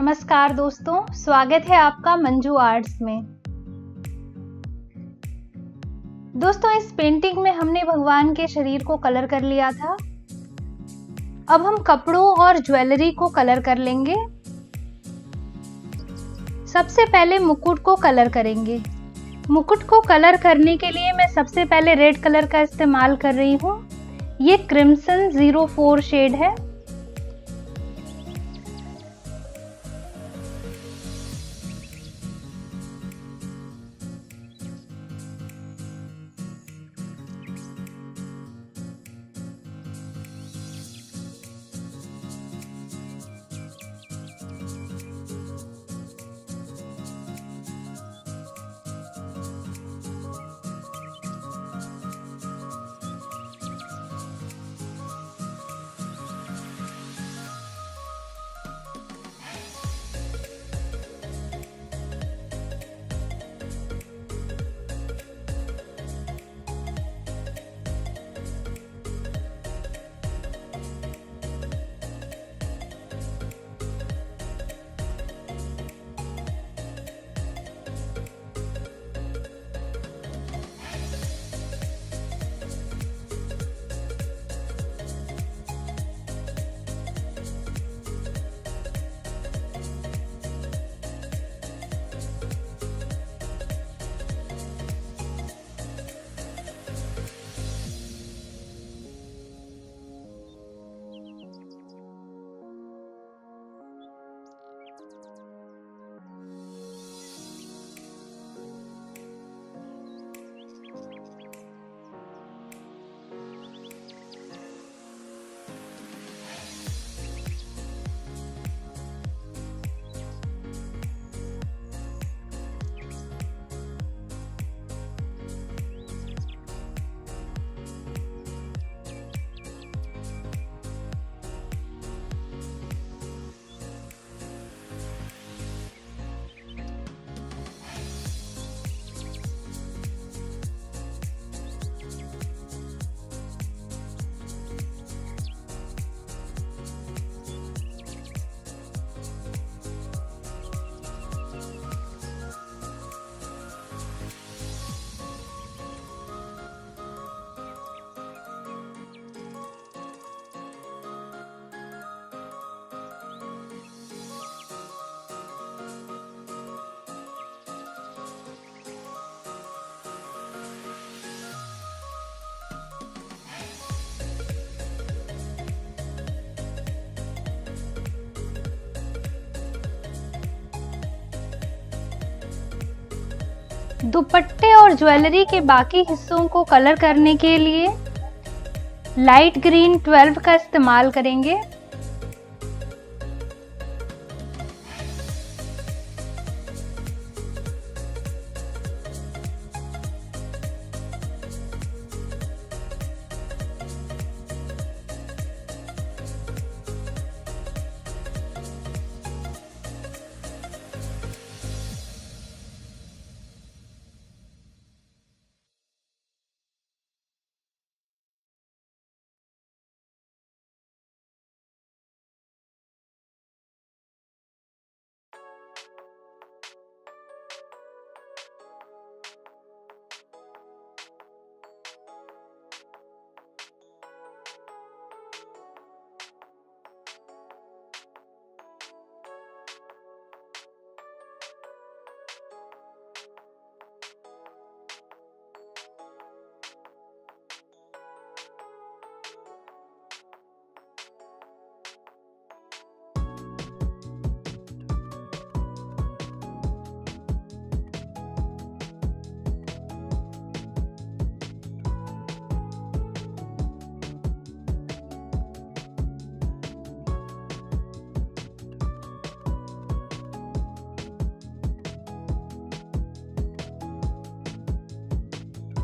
नमस्कार दोस्तों, स्वागत है आपका मंजू आर्ट्स में। दोस्तों, इस पेंटिंग में हमने भगवान के शरीर को कलर कर लिया था। अब हम कपड़ों और ज्वेलरी को कलर कर लेंगे। सबसे पहले मुकुट को कलर करेंगे। मुकुट को कलर करने के लिए मैं सबसे पहले रेड कलर का इस्तेमाल कर रही हूँ। ये क्रिम्सन 04 शेड है। दुपट्टे और ज्वेलरी के बाकी हिस्सों को कलर करने के लिए लाइट ग्रीन 12 का इस्तेमाल करेंगे।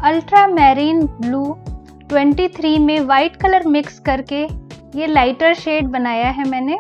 अल्ट्रा मैरीन ब्लू 23 में वाइट कलर मिक्स करके ये लाइटर शेड बनाया है मैंने।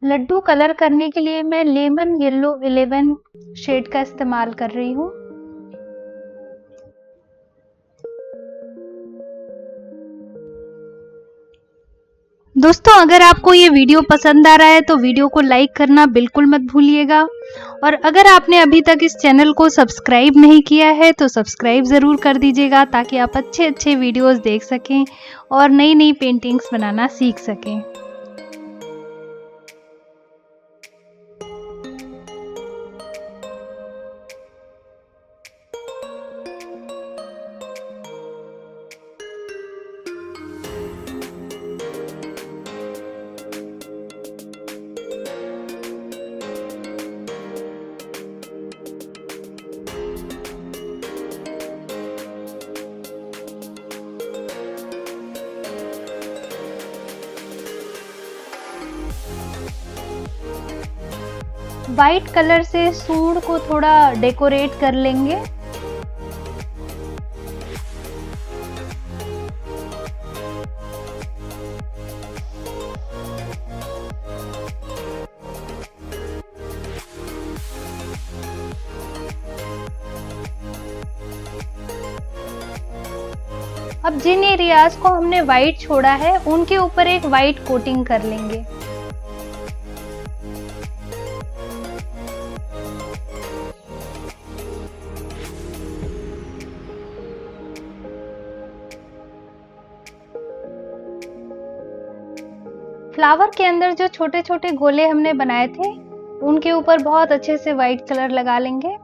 लड्डू कलर करने के लिए मैं लेमन येलो 11 शेड का इस्तेमाल कर रही हूँ। दोस्तों, अगर आपको ये वीडियो पसंद आ रहा है तो वीडियो को लाइक करना बिल्कुल मत भूलिएगा, और अगर आपने अभी तक इस चैनल को सब्सक्राइब नहीं किया है तो सब्सक्राइब ज़रूर कर दीजिएगा, ताकि आप अच्छे अच्छे वीडियोस देख सकें और नई नई पेंटिंग्स बनाना सीख सकें। वाइट कलर से सूंड को थोड़ा डेकोरेट कर लेंगे। अब जिन एरियाज को हमने वाइट छोड़ा है उनके ऊपर एक वाइट कोटिंग कर लेंगे। फ्लावर के अंदर जो छोटे छोटे गोले हमने बनाए थे उनके ऊपर बहुत अच्छे से वाइट कलर लगा लेंगे।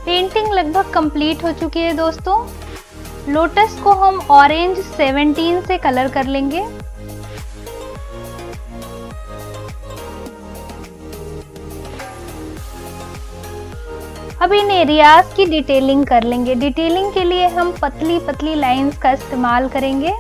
पेंटिंग लगभग कंप्लीट हो चुकी है दोस्तों। लोटस को हम ऑरेंज 17 से कलर कर लेंगे। अब इन एरियाज की डिटेलिंग कर लेंगे। डिटेलिंग के लिए हम पतली पतली लाइंस का इस्तेमाल करेंगे।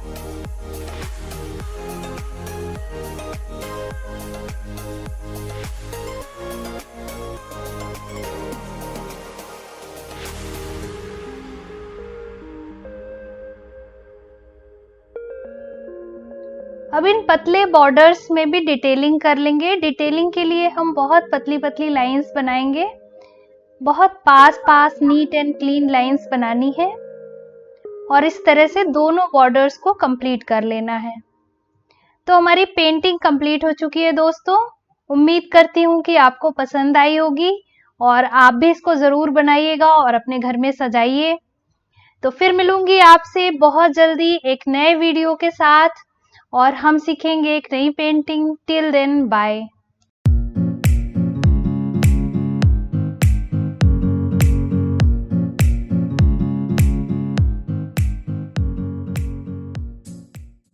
अब इन पतले बॉर्डर्स में भी डिटेलिंग कर लेंगे। डिटेलिंग के लिए हम बहुत पतली पतली लाइंस बनाएंगे। बहुत पास पास नीट एंड क्लीन लाइंस बनानी है और इस तरह से दोनों बॉर्डर्स को कंप्लीट कर लेना है। तो हमारी पेंटिंग कंप्लीट हो चुकी है दोस्तों। उम्मीद करती हूँ कि आपको पसंद आई होगी और आप भी इसको ज़रूर बनाइएगा और अपने घर में सजाइए। तो फिर मिलूंगी आपसे बहुत जल्दी एक नए वीडियो के साथ और हम सीखेंगे एक नई पेंटिंग। Till then bye.